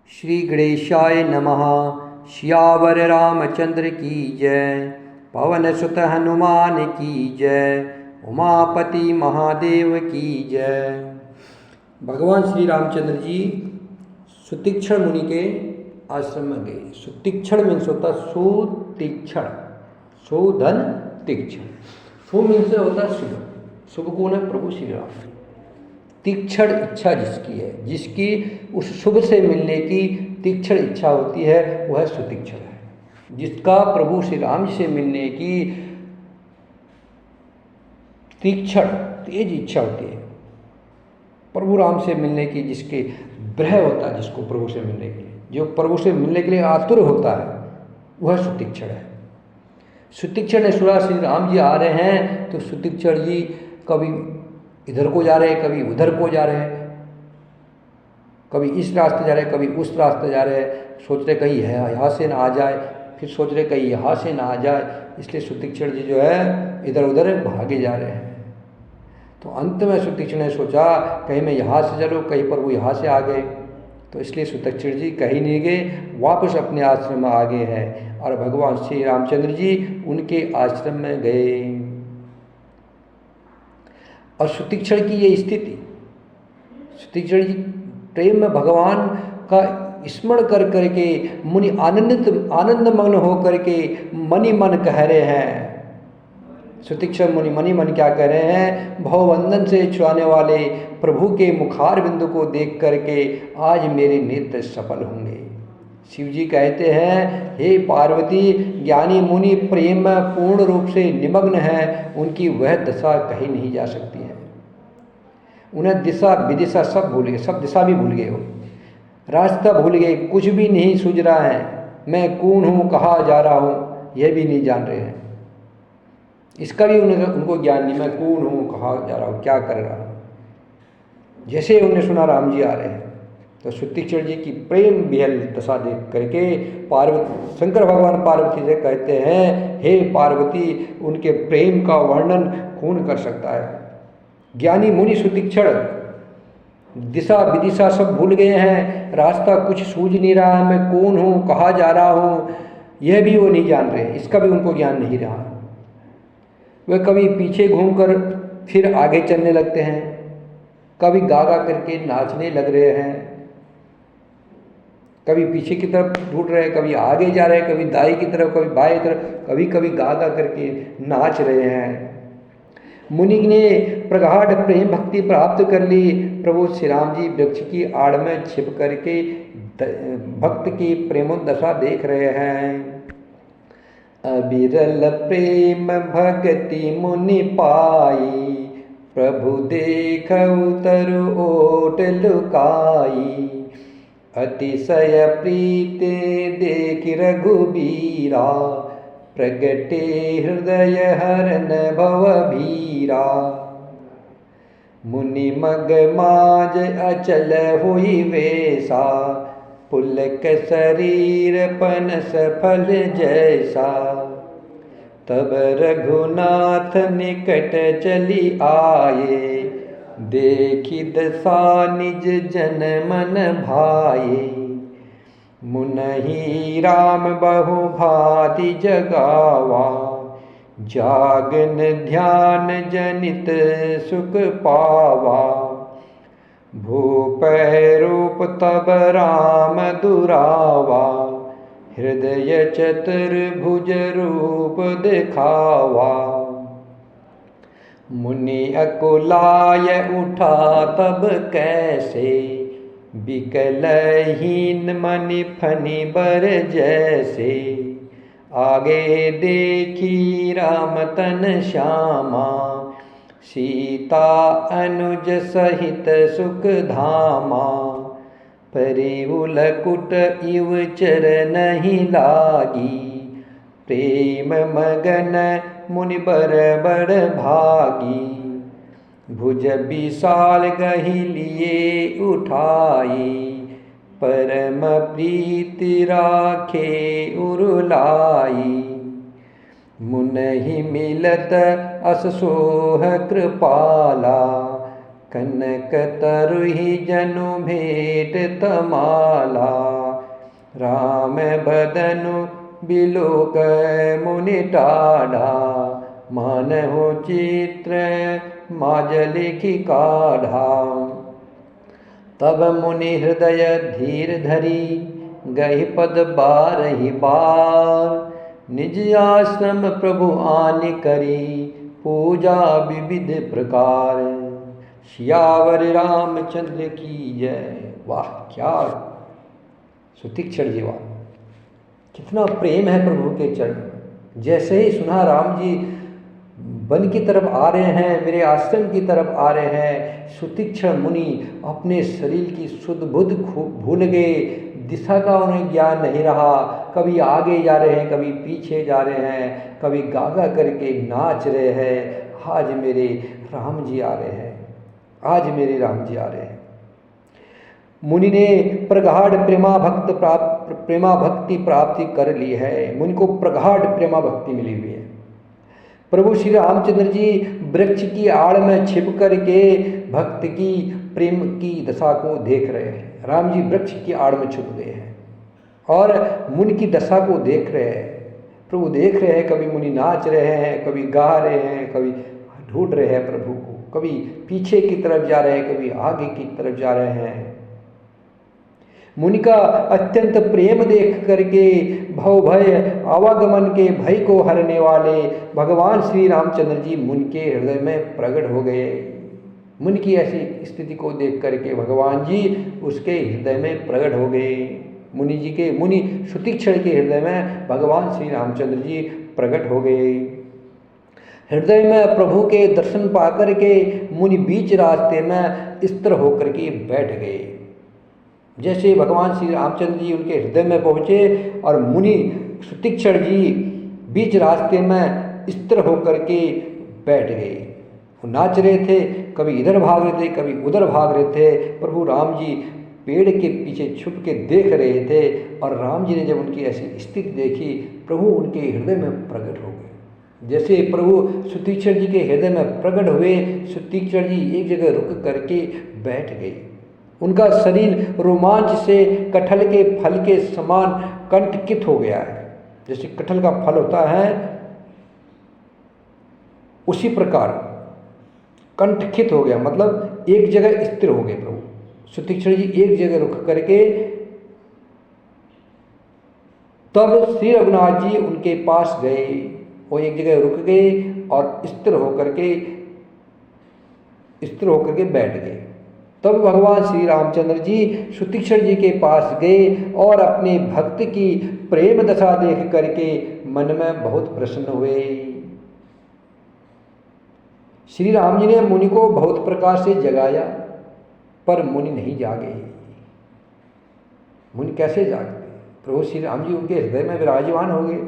श्री गणेशाय नमः। श्यावर रामचंद्र की जय। पवन सुत हनुमान की जय। उमापति महादेव की जय। भगवान श्री रामचंद्र जी सुतीक्षण मुनि के आश्रम में गए। सुतीक्षण मीन्स होता सुतीक्षण, सुधन तीक्षण। सु मीन्स होता शुभ, शुभ कौन है? प्रभु श्री राम। तीक्षण इच्छा जिसकी है, जिसकी उस शुभ से मिलने की तीक्षण इच्छा होती है, वह सुतीक्षण है। जिसका प्रभु श्री राम जी से मिलने की तीक्षण तेज इच्छा होती है, प्रभु राम से मिलने की जिसके ब्रह होता है, जिसको प्रभु से मिलने के लिए, जो प्रभु से मिलने के लिए आतुर होता है, वह सुतीक्षण है। सुतीक्षण ने सुना श्री राम जी आ रहे हैं, तो सुतीक्षण जी कभी इधर को जा रहे हैं, कभी उधर को जा रहे हैं, कभी इस रास्ते जा रहे हैं, कभी उस रास्ते जा रहे हैं। सोच रहे कहीं यहाँ से ना आ जाए, फिर सोच रहे कहीं यहाँ से ना आ जाए, इसलिए सुतीक्षण जी जो है इधर उधर भागे जा रहे हैं। तो अंत में सुतीक्षण ने सोचा कहीं मैं यहाँ से चलूँ, कहीं पर वो यहाँ से आ गए, तो इसलिए सुतीक्षण जी कहीं नहीं गए, वापस अपने आश्रम में आ गए हैं और भगवान श्री रामचंद्र जी उनके आश्रम में गए। और सुतीक्षण की ये स्थिति, सुतीक्षण जी प्रेम में भगवान का स्मरण कर करके मुनि आनंदमग्न हो करके मनि मन कह रहे हैं। सुतीक्षण मुनि मनि मन क्या कह रहे हैं? भवबंधन से छुड़ाने वाले प्रभु के मुखार बिंदु को देख करके आज मेरे नेत्र सफल होंगे। शिव जी कहते हैं, हे पार्वती, ज्ञानी मुनि प्रेम में पूर्ण रूप से निमग्न है, उनकी वह दशा कहीं नहीं जा सकती है। उन्हें दिशा विदिशा सब भूल गए, सब दिशा भी भूल गए, हो रास्ता भूल गए, कुछ भी नहीं सूझ रहा है। मैं कौन हूँ, कहाँ जा रहा हूँ, यह भी नहीं जान रहे हैं। इसका भी उनको ज्ञान नहीं, मैं कौन हूँ, कहाँ जा रहा हूँ, क्या कर रहा हूँ। जैसे उन्होंने सुना राम जी आ रहे हैं, तो सुतीक्षण जी की प्रेम विहल दशा देख करके शंकर भगवान पार्वती से कहते हैं, हे पार्वती, उनके प्रेम का वर्णन कौन कर सकता है। ज्ञानी मुनि सुतीक्षण दिशा विदिशा सब भूल गए हैं, रास्ता कुछ सूझ नहीं रहा है, मैं कौन हूँ, कहाँ जा रहा हूँ, यह भी वो नहीं जान रहे, इसका भी उनको ज्ञान नहीं रहा। वे कभी पीछे घूमकर फिर आगे चलने लगते हैं, कभी गा गा करके नाचने लग रहे हैं, कभी पीछे की तरफ ढूंढ रहे हैं, कभी आगे जा रहे हैं, कभी दाएं की तरफ, कभी बाएं तरफ, कभी कभी गा गा करके नाच रहे हैं। मुनि ने प्रगाढ़ प्रेम भक्ति प्राप्त कर ली। प्रभु श्री राम जी वृक्ष की आड़ में छिप करके भक्त की प्रेमोदशा देख रहे हैं। अविरल प्रेम भक्ति मुनि पाई, प्रभु देखऊ तरु ओट लुकाई। अतिशय प्रीत देख रघुबीरा, प्रगटे हृदय हरन भव भीरा। मुनि मग माज अचल हुई वेसा, पुलक शरीर पनस फल जैसा। तब रघुनाथ निकट चली आए, देखी दशा निज जन मन भाए। मुनहि राम बहु भांति जगावा, जागन ध्यान जनित सुख पावा। भूप रूप तब राम दुरावा, हृदय चतुर्भुज रूप दिखावा। मुनि अकुलाय उठा तब कैसे, विकलहीन मनि फनि बर जैसे। आगे देखी राम तन श्यामा, सीता अनुज सहित सुख धामा। परिउल कुट इव चरनहि लागी, प्रेम मगन मुनि बर बर भागी। भुज विशाल गहि लिए उठाई, परम प्रीति राखे उरुलाई। मुनहि मिलत अस सोह कृपाला, कनक तरुहि जनु भेट तमाला। राम बदनु बिलोक मुनि टाढ़ा, मानहु चित्र माज लिखि काढ़ा। तब मुनि हृदय धीर धरी, गहि पद बारहि बार। निज आश्रम प्रभु आनि करी, पूजा विविध प्रकार। सियावर रामचंद्र की जय। वाह, क्या सुतीक्षण जी, वाह, कितना प्रेम है प्रभु के चरण में। जैसे ही सुना राम जी वन की तरफ आ रहे हैं, मेरे आश्रम की तरफ आ रहे हैं, सुतीक्षण मुनि अपने शरीर की शुद्ध बुद्ध भूल गए। दिशा का उन्हें ज्ञान नहीं रहा। कभी आगे जा रहे हैं, कभी पीछे जा रहे हैं, कभी गागा करके नाच रहे हैं। आज मेरे राम जी आ रहे हैं, आज मेरे राम जी आ रहे हैं। मुनि ने प्रगाढ़ प्रेमा भक्ति प्राप्ति कर ली है। मुनि को प्रगाढ़ प्रेमा भक्ति मिली हुई है। प्रभु श्री रामचंद्र जी वृक्ष की आड़ में छिप करके भक्त की प्रेम की दशा को देख रहे हैं। राम जी वृक्ष की आड़ में छुप गए हैं और मुनि की दशा को देख रहे हैं। प्रभु देख रहे हैं, कभी मुनि नाच रहे हैं, कभी गा रहे हैं, कभी ढूंढ रहे हैं प्रभु को, कभी पीछे की तरफ जा रहे हैं, कभी आगे की तरफ जा रहे हैं। मुनि का अत्यंत प्रेम देख करके भव भय आवागमन के भय को हरने वाले भगवान श्री रामचंद्र जी मुनि के हृदय में प्रकट हो गए। मुनि की ऐसी स्थिति को देख करके भगवान जी उसके हृदय में प्रकट हो गए। मुनि सुतीक्षण के हृदय में भगवान श्री रामचंद्र जी प्रकट हो गए। हृदय में प्रभु के दर्शन पाकर के मुनि बीच रास्ते में स्थिर होकर के बैठ गए। जैसे भगवान श्री रामचंद्र जी उनके हृदय में पहुँचे और मुनि सुतीक्षण जी बीच रास्ते में स्थिर होकर के बैठ गए। वो नाच रहे थे, कभी इधर भाग रहे थे, कभी उधर भाग रहे थे। प्रभु राम जी पेड़ के पीछे छुप के देख रहे थे और राम जी ने जब उनकी ऐसी स्थिति देखी, प्रभु उनके हृदय में प्रकट हो गए। जैसे प्रभु सुतीक्षण जी के हृदय में प्रकट हुए, सुतीक्षण जी एक जगह रुक करके बैठ गए। उनका शरीर रोमांच से कटहल के फल के समान कंटकित हो गया है। जैसे कटहल का फल होता है उसी प्रकार कंटकित हो गया, मतलब एक जगह स्थिर हो गए। प्रभु सुतीक्षण जी एक जगह रुक करके, तब श्री रघुनाथ जी उनके पास गए। वो एक जगह रुक गए और स्थिर होकर के बैठ गए। तब भगवान श्री रामचंद्र जी सुतीक्षण जी के पास गए और अपने भक्त की प्रेम दशा देख करके मन में बहुत प्रसन्न हुए। श्री राम जी ने मुनि को बहुत प्रकार से जगाया, पर मुनि नहीं जागे। मुनि कैसे जागते? प्रभु श्री राम जी उनके हृदय में विराजमान हो गए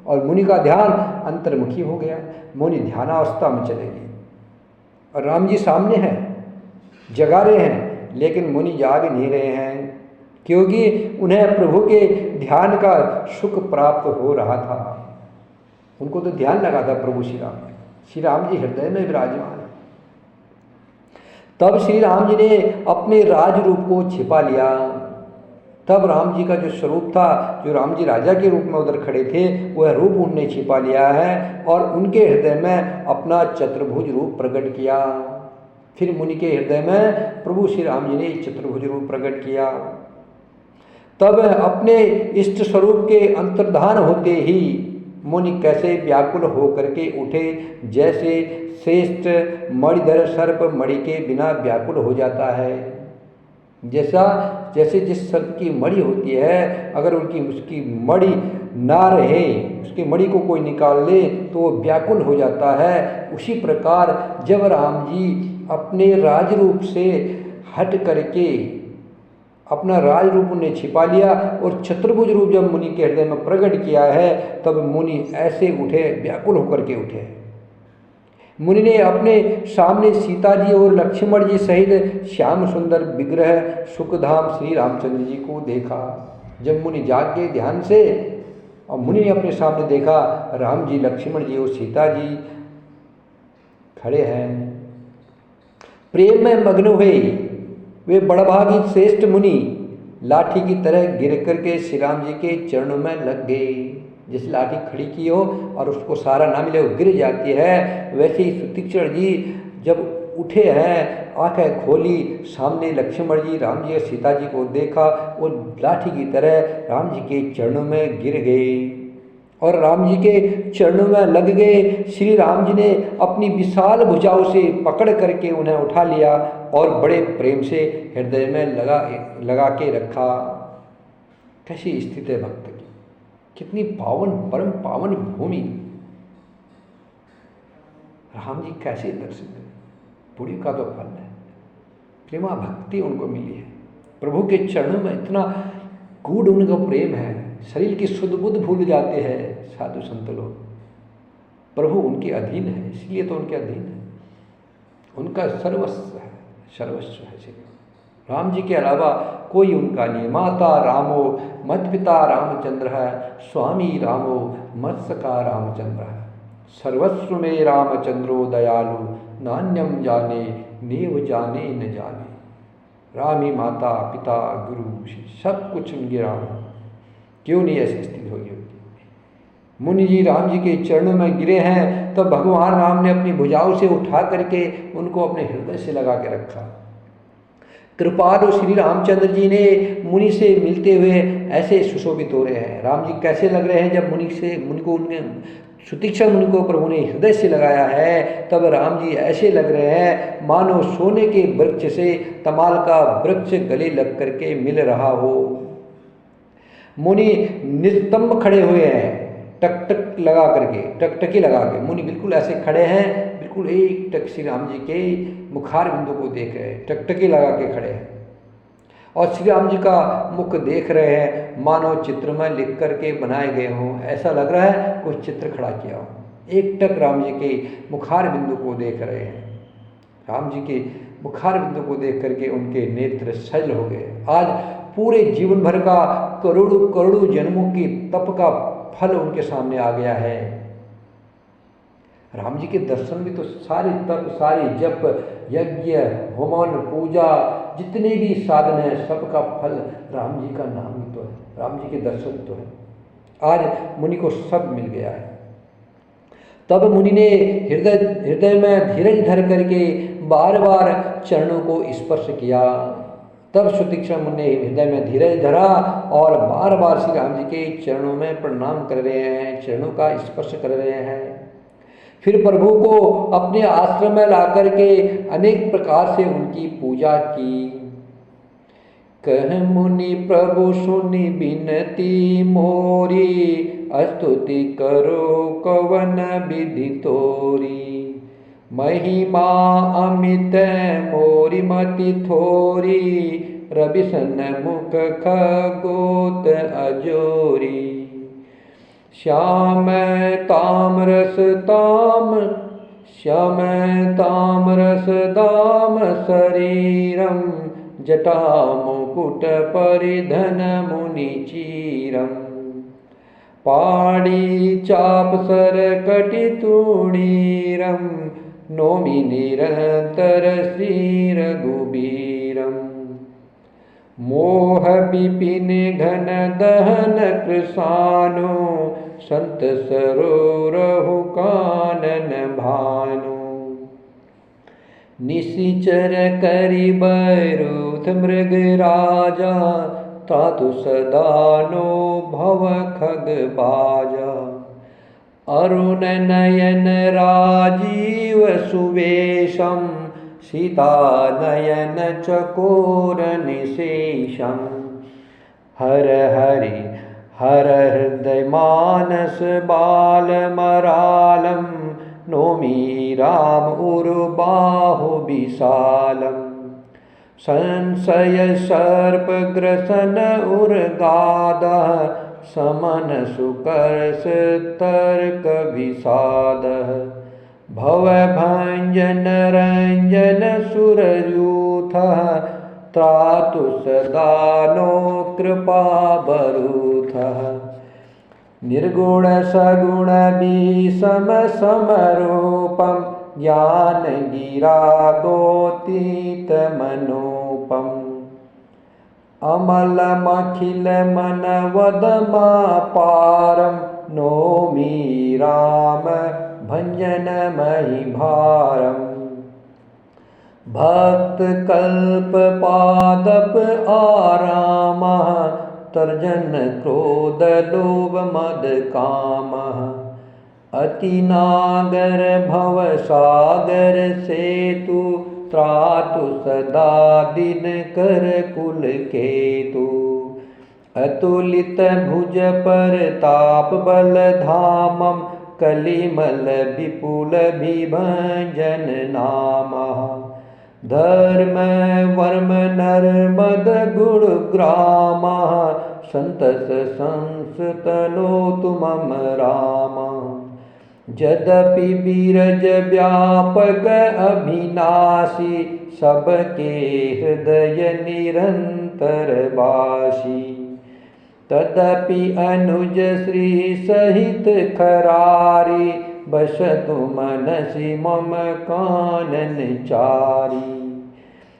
और मुनि का ध्यान अंतर्मुखी हो गया। मुनि ध्यानावस्था में चले गए और राम जी सामने हैं, जगा रहे हैं, लेकिन मुनि जाग नहीं रहे हैं, क्योंकि उन्हें प्रभु के ध्यान का सुख प्राप्त हो रहा था। उनको तो ध्यान लगा था प्रभु श्री राम जी हृदय में विराजमान है। तब श्री राम जी ने अपने राज रूप को छिपा लिया। तब राम जी का जो स्वरूप था, जो राम जी राजा के रूप में उधर खड़े थे, वह रूप उन्होंने छिपा लिया है और उनके हृदय में अपना चतुर्भुज रूप प्रकट किया। फिर मुनि के हृदय में प्रभु श्री राम जी ने चतुर्भुज रूप प्रकट किया। तब अपने इष्ट स्वरूप के अंतर्धान होते ही मुनि कैसे व्याकुल हो करके उठे, जैसे श्रेष्ठ मणिधर सर्प मणि के बिना व्याकुल हो जाता है। जैसे जिस सर्प की मणि होती है, अगर उसकी मणि ना रहे, उसकी मणि को कोई निकाल ले तो वो व्याकुल हो जाता है, उसी प्रकार जब राम जी अपने राज रूप से हट करके अपना राज रूप उन्हें छिपा लिया और चतुर्भुज रूप जब मुनि के हृदय में प्रकट किया है, तब मुनि ऐसे उठे, व्याकुल होकर के उठे। मुनि ने अपने सामने सीता जी और लक्ष्मण जी सहित श्याम सुंदर विग्रह सुखधाम श्री रामचंद्र जी को देखा। जब मुनि जाग गए ध्यान से और मुनि ने अपने सामने देखा, राम जी, लक्ष्मण जी और सीता जी खड़े हैं। प्रेम में मग्न हुए वे बड़भागी श्रेष्ठ मुनि लाठी की तरह गिर करके श्री राम जी के चरणों में लग गए। जैसे लाठी खड़ी की हो और उसको सहारा ना मिले वो गिर जाती है, वैसे ही सुतीक्षण जी जब उठे हैं, आंखें खोली, सामने लक्ष्मण जी, राम जी और सीता जी को देखा, वो लाठी की तरह राम जी के चरणों में गिर गए और राम जी के चरणों में लग गए। श्री राम जी ने अपनी विशाल भुजाओं से पकड़ करके उन्हें उठा लिया और बड़े प्रेम से हृदय में लगा के रखा। कैसी स्थिति है भक्त की, कितनी पावन, परम पावन भूमि। राम जी कैसे दर्शन करें, पुण्य का तो फल है, प्रेमा भक्ति उनको मिली है। प्रभु के चरणों में इतना गूढ़ उनका प्रेम है, शरीर की शुद्ध बुद्ध भूल जाते हैं साधु संत लोग। प्रभु उनके अधीन है, इसलिए तो उनके अधीन है, उनका सर्वस्व है, सर्वस्व है श्री राम जी के अलावा कोई उनका नहीं। माता रामो मत पिता रामचंद्र है, स्वामी रामो मत सखा रामचंद्र है, सर्वस्व में रामचंद्रो दयालु, नान्यम जाने नेव जाने न जाने। राम ही माता पिता गुरु सब कुछ उनके राम है। क्यों नहीं ऐसी स्थिति होगी उनकी। मुनि जी राम जी के चरणों में गिरे हैं, तो भगवान राम ने अपनी भुजाओं से उठा करके उनको अपने हृदय से लगा के रखा। कृपालु श्री रामचंद्र जी ने मुनि से मिलते हुए ऐसे सुशोभित हो रहे हैं। राम जी कैसे लग रहे हैं जब मुनि को उनने सुतीक्षण मुनि को प्रभु ने हृदय से लगाया है, तब राम जी ऐसे लग रहे हैं मानो सोने के वृक्ष से तमाल का वृक्ष गले लग करके मिल रहा हो। मुनि निस्तंभ खड़े हुए हैं, टकटक लगा करके, टकटकी लगा के मुनि बिल्कुल ऐसे खड़े हैं, बिल्कुल एक टक श्री राम जी के मुखार बिंदु को देख रहे हैं, टकटकी लगा के खड़े हैं और श्री राम जी का मुख देख रहे हैं, मानो चित्र में लिख करके बनाए गए हों। ऐसा लग रहा है कुछ चित्र खड़ा किया हो। एक टक राम जी के मुखार बिंदु को देख रहे हैं। राम जी के मुखार बिंदु को देख करके उनके नेत्र सजल हो गए। आज पूरे जीवन भर का करोड़ों करोड़ों जन्मों की तप का फल उनके सामने आ गया है। राम जी के दर्शन भी तो सारे तप, सारे जप, यज्ञ, होमन, पूजा, जितने भी साधन हैं, सबका फल राम जी का नाम ही तो है, राम जी के दर्शन तो है। आज मुनि को सब मिल गया है। तब मुनि ने हृदय में धीरज धर करके बार बार चरणों को स्पर्श किया। तब सुतीक्षण मुनि ने हृदय में धीरज धरा और बार बार श्री राम जी के चरणों में प्रणाम कर रहे हैं, चरणों का स्पर्श कर रहे हैं। फिर प्रभु को अपने आश्रम में ला करके अनेक प्रकार से उनकी पूजा की। कह मुनि प्रभु सुनि बिनती मोरी, स्तुति करो कवन विधि तोरी। महिमा अमित मोरी मति थोरी, रविसन मुख खगोत अजोरी। श्याम तामरस दाम शरीरम, जटा मुकुट परिधन मुनि चीरम। पाड़ी चाप सर कटि तूणीरम, नोमि निरंतर श्री रघुबीरम। मोह विपिन घन दहन कृशानो, संत सरोरहु कानन भानु। निशिचर करि बैरुथ मृग राजा, तातु सदानो भव खग बाजा। अरुण नयन राजीव सुवेशम, सीता नयन चकोर निशेषम। हर हरि हर हृदय मानस बाल मरालम, नोमि राम उर्बाहु विशालम। संशय सर्प ग्रसन उर्गादा, समन सुकर्ष तर्क विषाद। भव भंजन रंजन सुरयूथ, त्रातु सदानो कृपा बरूथ। निर्गुण सगुण विषम समरूपम, ज्ञान गिरा गोतीत मनोपम। अमलमखिल मनवदमापारं नौमि राम भंजनमयि भारम्। भक्त कल्प पादप आरामः तर्जन क्रोध लोभ मद कामः। अति नागर भव सागर सेतु त्रातु सदा दिन कर कुल केतु। अतुलित भुज पर ताप बल धामम कलिमल विपुल विभंजन नामः। धर्म वर्म नर्मद गुण ग्रामः संतस संस्तनोतु मम राम। यद्यपि बीरज व्यापक अभिनाशी सबके हृदय निरंतर वासी। तदपि अनुज श्री सहित खरारी बसतु मनसि मम कानन चारी।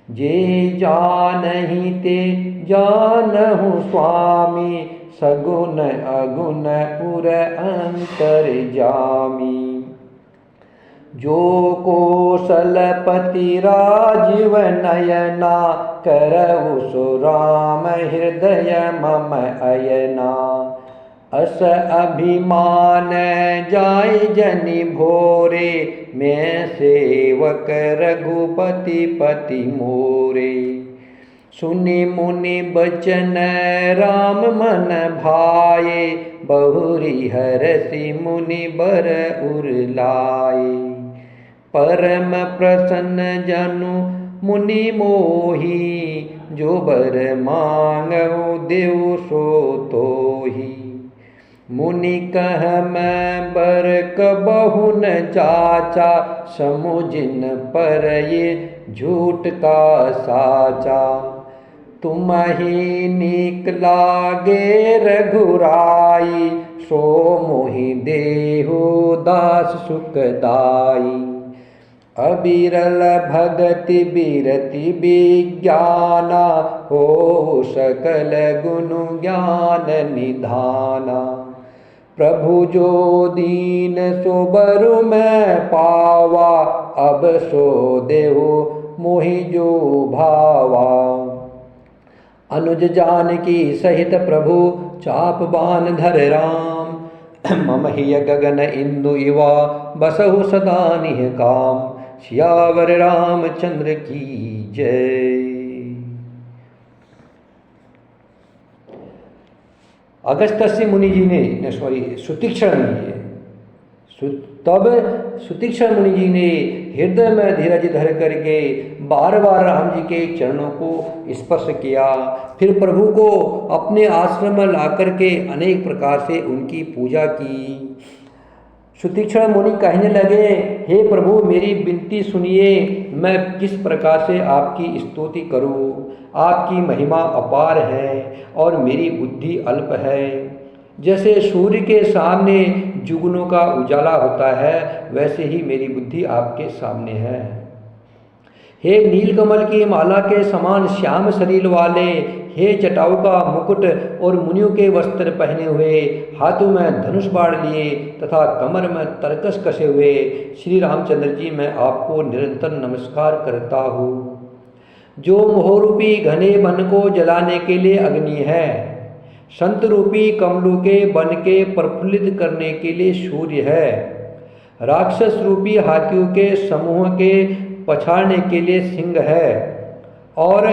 जे जानहि ते जानहु स्वामी सगुण अगुण उर अंतर्जामी। जो कौशलपति राजीव नयना करहु सो राम हृदय मम अयना। अस अभिमान जाय जनि भोरे मैं सेवक रघुपति पति मोरे। सुनि मुनि बचन राम मन भाए बहुरी हरसि मुनि बर उर लाए। परम प्रसन्न जनु मुनि मोही जो बर मांगो देव सो तोही। मुनि कह मैं बर कबहु न चाचा समुझिन पर ये झूठ का साचा। तुम ही नीक लागे रघुराई सो मोहि देहु दास सुखदाई। अबिरल भगति बिरति विज्ञाना हो सकल गुण ज्ञान निधाना। प्रभु जो दीन सो बरु मैं पावा अब सो देहु मोहि जो भावा। अनुज जानकी सहित प्रभु चाप बान धर राम। मम हिय गगन इंदु इवा बसहु सदा निह काम। सियावर रामचंद्र की जय। अगस्त्य मुनि जी ने सुतीक्षण मुनि तब सुतीक्षण मुनि जी ने हृदय में धीरज धर करके बार बार राम जी के चरणों को स्पर्श किया। फिर प्रभु को अपने आश्रम में ला करके अनेक प्रकार से उनकी पूजा की। सुतीक्षण मुनि कहने लगे, हे प्रभु मेरी विनती सुनिए, मैं किस प्रकार से आपकी स्तुति करूं। आपकी महिमा अपार है और मेरी बुद्धि अल्प है। जैसे सूर्य के सामने जुगनों का उजाला होता है वैसे ही मेरी बुद्धि आपके सामने है। हे नीलकमल की माला के समान श्याम शरीर वाले, हे जटाओं का मुकुट और मुनियों के वस्त्र पहने हुए, हाथों में धनुष बाण लिए तथा कमर में तरकस कसे हुए श्री रामचंद्र जी, मैं आपको निरंतर नमस्कार करता हूँ। जो मोहरूपी घने वन को जलाने के लिए अग्नि है, संत रूपी कमलों के वन के प्रफुल्लित करने के लिए सूर्य है, राक्षस रूपी हाथियों के समूह के पछाड़ने के लिए सिंह है और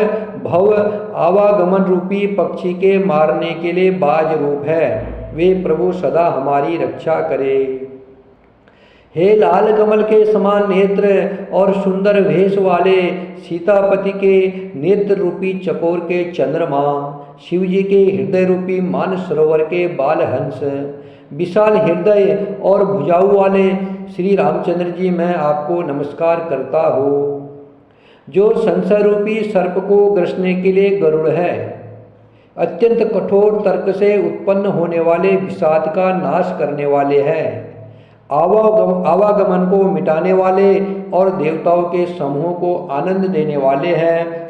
भव आवागमन रूपी पक्षी के मारने के लिए बाज रूप है। वे प्रभु सदा हमारी रक्षा करे। हे लाल कमल के समान नेत्र और सुंदर वेश वाले सीतापति के नेत्र रूपी चकोर के चंद्रमा, शिव जी के हृदय रूपी मानस सरोवर के बालहंस, विशाल हृदय और भुजाओं वाले श्री रामचंद्र जी, मैं आपको नमस्कार करता हूँ। जो संशय रूपी सर्प को ग्रसने के लिए गरुड़ है, अत्यंत कठोर तर्क से उत्पन्न होने वाले विषाद का नाश करने वाले हैं, आवागमन को मिटाने वाले और देवताओं के समूह को आनंद देने वाले हैं,